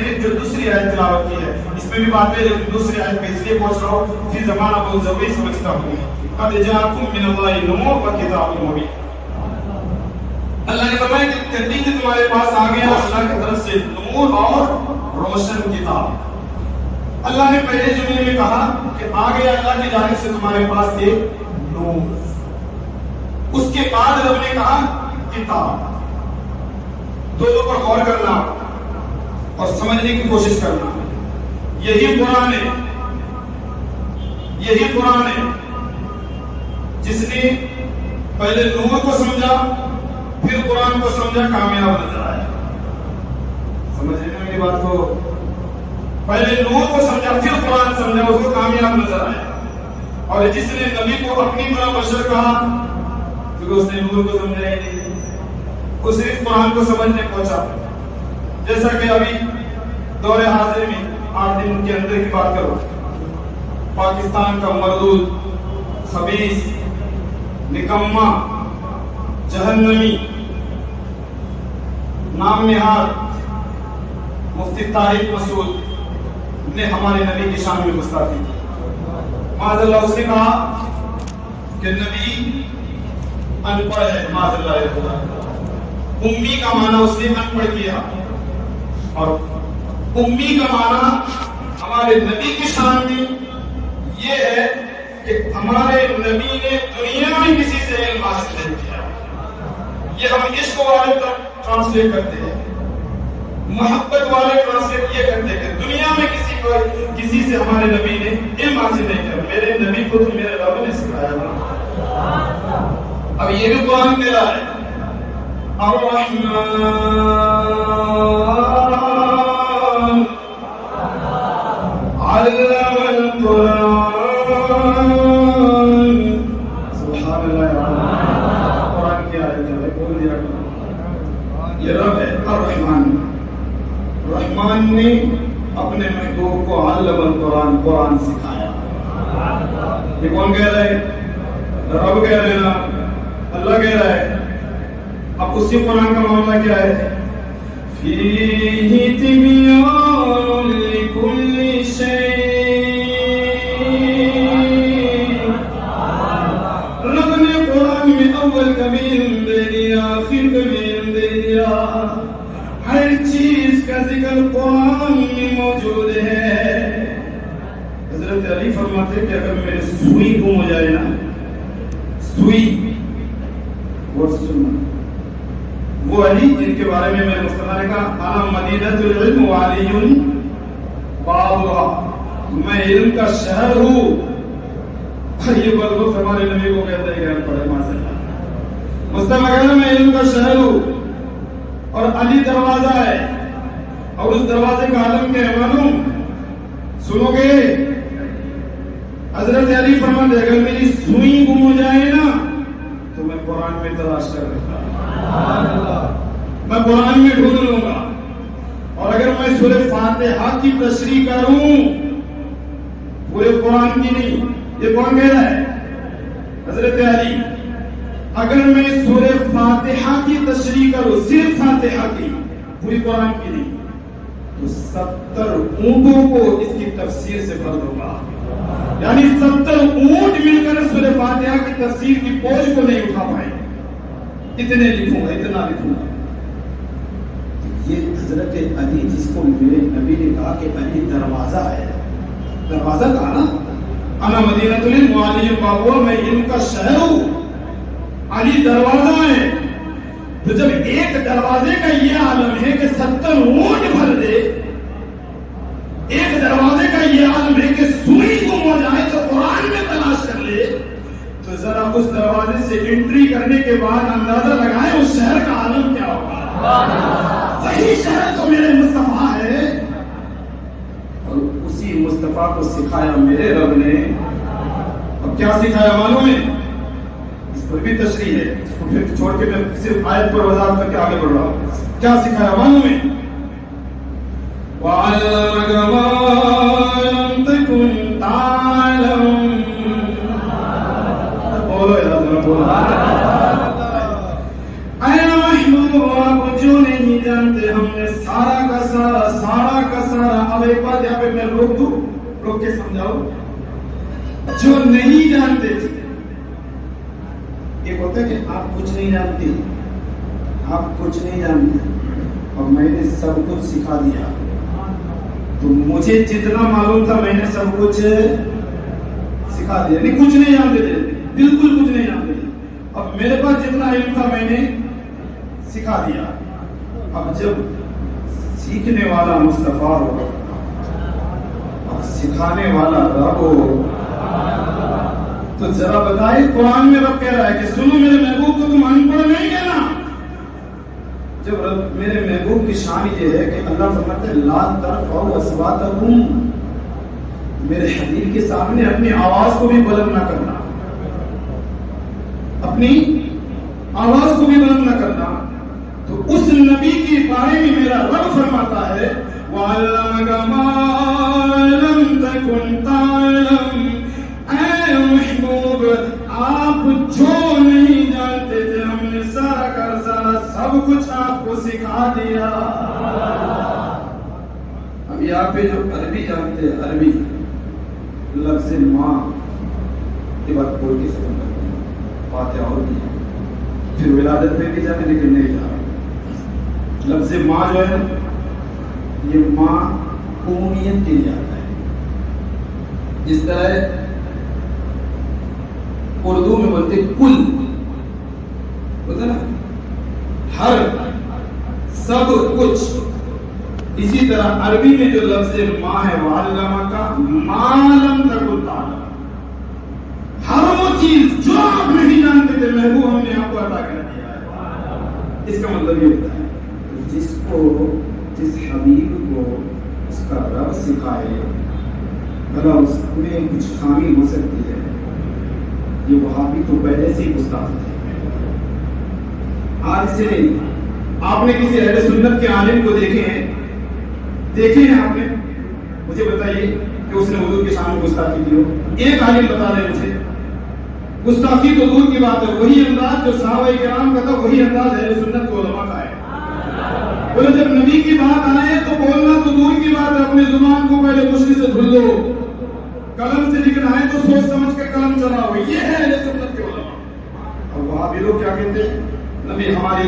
صرف جو دوسری آیت تلاوت کی ہے اس میں بھی بات ہے، لیکن دوسری آیت میں اس لیے پہنچ رہا ہوں کہ زمانہ بہت ضروری سمجھتا ہوں. قد جاءکم من اللہ نور و کتاب مبین. اللہ نے فرمایا کہ تحقیق تمہارے پاس آ گیا اللہ کی طرف سے نور اور روشن کتاب. اللہ نے پہلے جملے میں کہا کہ آ گیا اللہ کی جانب سے تمہارے پاس ایک نور. اس کے بعد رب نے کہا کتاب. دونوں پر غور کرنا اور سمجھنے کی کوشش کرنا. یہی قرآن ہے، یہی قرآن ہے جس نے پہلے نور کو سمجھا پھر قرآن کو سمجھا کامیاب نظر آیا. سمجھنے میں میری بات کو، پہلے نور کو سمجھا پھر قرآن سمجھا اس کو کامیاب نظر آیا. اور جس نے نبی کو اپنی طرح بشر کہا کیونکہ اس نے نور کو سمجھا ہی نہیں، وہ صرف قرآن کو سمجھنے پہنچا. جیسا کہ ابھی دور حاضر میں 8 دن کے اندر کی بات کرو، پاکستان کا مردود، خبیث، نکما، جہنمی، نام نہاد مفتی طارق مسعود نے ہمارے نبی کی شان میں گستاخی کی. معاذ اللہ اس نے کہا کہ نبی ان پڑھ ہے. معاذ اللہ خدا، امی کا معنی اس نے ان پڑھ کیا، اور امی کا معنی ہمارے نبی کی شان میں یہ ہے کہ ہمارے نبی نے دنیا میں کسی سے علم حاصل نہیں کیا. یہ ہم عشق والے ٹرانسلیٹ کرتے ہیں، محبت والے ٹرانسلیٹ یہ کرتے ہیں کہ دنیا میں کسی سے ہمارے نبی نے علم حاصل نہیں کیا. میرے نبی کو تو میرے رب نے سکھایا تھا. اب یہ بھی قرآن کہہ رہا ہے الرحمن علم القرآن. سبحان اللہ. قرآن کی آیت ہے، بول دیا یہ رب ہے الرحمن. رحمان نے اپنے محبوب کو علم القرآن، قرآن سکھایا. یہ کون کہہ رہا ہے؟ رب کہہ رہے نا، اللہ کہہ رہا ہے. اب اسی قرآن کا معاملہ کیا ہے؟ فیہ تبیان لکل شیء. رب نے قرآن میں اول کبیر دے دیا، آخر کبیر دے دیا. ہر چیز کا ذکر قرآن میں موجود ہے. حضرت علی فرماتے کہ اگر میرے سوئی گم ہو جائے نا، سوئی وہ سننا، وہ علی جن کے بارے میں میں مصطفیٰ نے کہا انا مدینۃ العلم وعلی بابها، میں علم کا شہر ہوں. یہ بات وقت ہمارے نبی کو کہتا ہے کہ ہم پڑھے ماشاءاللہ. مصطفیٰ کہتا ہے میں علم کا شہر ہوں اور علی دروازہ ہے، اور اس دروازے کا عالم کیا ہے معلوم؟ سنو گے؟ حضرت علی فرماتے ہیں اگر میری سوئی گم ہو جائے نا تو میں قرآن میں تلاش کر لیتا ہوں، میں قرآن میں ڈھونڈ لوں گا. اور اگر میں سورہ فاتحہ کی تشریح کروں، پورے قرآن کی نہیں، یہ کون کہہ رہا ہے؟ حضرت علی. اگر میں سورہ فاتحہ کی تشریح کروں، صرف فاتحہ کی، پوری قرآن کی نہیں، تو 70 اونٹوں کو اس کی تفسیر سے بھر دوں گا. یعنی 70 اونٹ مل کر سورہ فاتحہ کی تفسیر کی بوجھ کو نہیں اٹھا پائے. اتنے لکھوں گا، اتنا لکھوں گا. یہ حضرت علی جس کو میرے نبی نے کہا کہ علی دروازہ ہے، دروازہ کہا نا، انا مدینۃ العلم وعلی بابها، میں علم کا شہر ہوں، علی دروازہ ہے. تو جب ایک دروازے کا یہ عالم ہے کہ 70 اونٹ بھر دے، ایک دروازے کا یہ عالم ہے کہ سوئی گم ہو جائے تو قرآن میں تلاش کر لے، تو ذرا اس دروازے سے انٹری کرنے کے بعد اندازہ لگائیں اس شہر کا عالم کیا ہوگا. وہی شہر تو میرے مصطفیٰ ہے، اور اسی مصطفیٰ کو سکھایا میرے رب نے. اب کیا سکھایا معلوم ہے؟ اس پر بھی تشریح ہے، اس کو پھر چھوڑ کے میں صرف آیت پر وضاحت کر کے آگے بڑھ رہا ہوں. کیا سکھایا معلوم ہے؟ وَعَلَّمَكَ مَا لَمْ تَكُنْ تَعْلَمُ. بولو یا ذرا بولو. اے محبوب، آپ جو نہیں جانتے ہم نے سارا کا کا سارا. اب ایک بات یہاں پہ میں روک دوں, روک کے سمجھاؤ. جو نہیں جانتے تھے, ایک ہوتا ہے کہ آپ کچھ نہیں جانتے, آپ کچھ نہیں جانتے اور میں نے سب کچھ سکھا دیا, تو مجھے جتنا معلوم تھا میں نے سب کچھ سکھا دیا. نہیں, کچھ نہیں جانتے تھے, بالکل کچھ نہیں جانتے تھے. اب میرے پاس جتنا علم تھا میں نے سکھا دیا. اب جب سیکھنے والا مصطفیٰ ہو اور سکھانے والا رب ہو, تو ذرا بتائے قرآن میں رب کہہ رہا ہے کہ سنو میرے محبوب کو تم ان پڑھ نہیں کہنا. جب رب میرے محبوب کی شان یہ ہے کہ اللہ فرماتا ہے لا ترفعوا اصواتکم, میرے حبیب کے سامنے اپنی آواز کو بھی بلند نہ کرنا, اپنی آواز کو بھی بلند نہ کرنا. تو اس نبی کے بارے میں میرا رب فرماتا ہے وَعَلَّمَكَ مَا لَمْ تَكُنْ تَعْلَمْ. اے محبوب, آپ جو نہیں جانتے تھے ہم نے سارا کر سارا سب کچھ آپ کو سکھا دیا. اب یہاں پہ جو عربی جانتے ہیں, عربی لفظ ماں یہ بات بول کے سمجھ لگتے ہیں, فاتحہ ہوتی ہے, پھر ولادت پہ بھی جانے لیکن نہیں جا رہے. لفظ ماں جو ہے یہ ماں عمومیت کے لیے آتا ہے. جس طرح اردو میں بولتے کل ہوتا نا, ہر سب کچھ, اسی طرح عربی میں جو لفظ ماں ہے وَعَلَّمَكَ مَا لَمْ تَكُنْ تَعْلَمْ, ہر وہ چیز جو آپ نہیں جانتے تھے محبوب ہم نے آپ کو عطا کر دیا ہے. اس کا مطلب یہ ہوتا ہے جس کو, جس حبیب کو اس کا رب سکھائے بھلا اس میں کچھ خامی ہو سکتی ہے. یہ وہابی تو پہلے سے ہی گستاخ تھے, آج سے نہیں. آپ نے کسی اہل سنت کے عالم کو دیکھے ہیں آپ نے, مجھے بتائیے کہ اس نے حضور کے سامنے گستاخی کی ہو. ایک عالم بتا دیں مجھے. گستاخی تو دور کی بات ہے, وہی انداز جو صحابہ کرام کا تھا وہی انداز اہل سنت کے علماء کا ہے. بولے جب نبی کی بات آئے تو بولنا تو دور کی بات ہے, اپنی زبان کو پہلے مشکل سے دھل لو, قلم سے لکھنا ہے تو سوچ سمجھ کے قلم چلاؤ. یہ ہے اہل سنت کے علماء. اور وہاں بھی لوگ کیا کہتے ہیں, نبی ہماری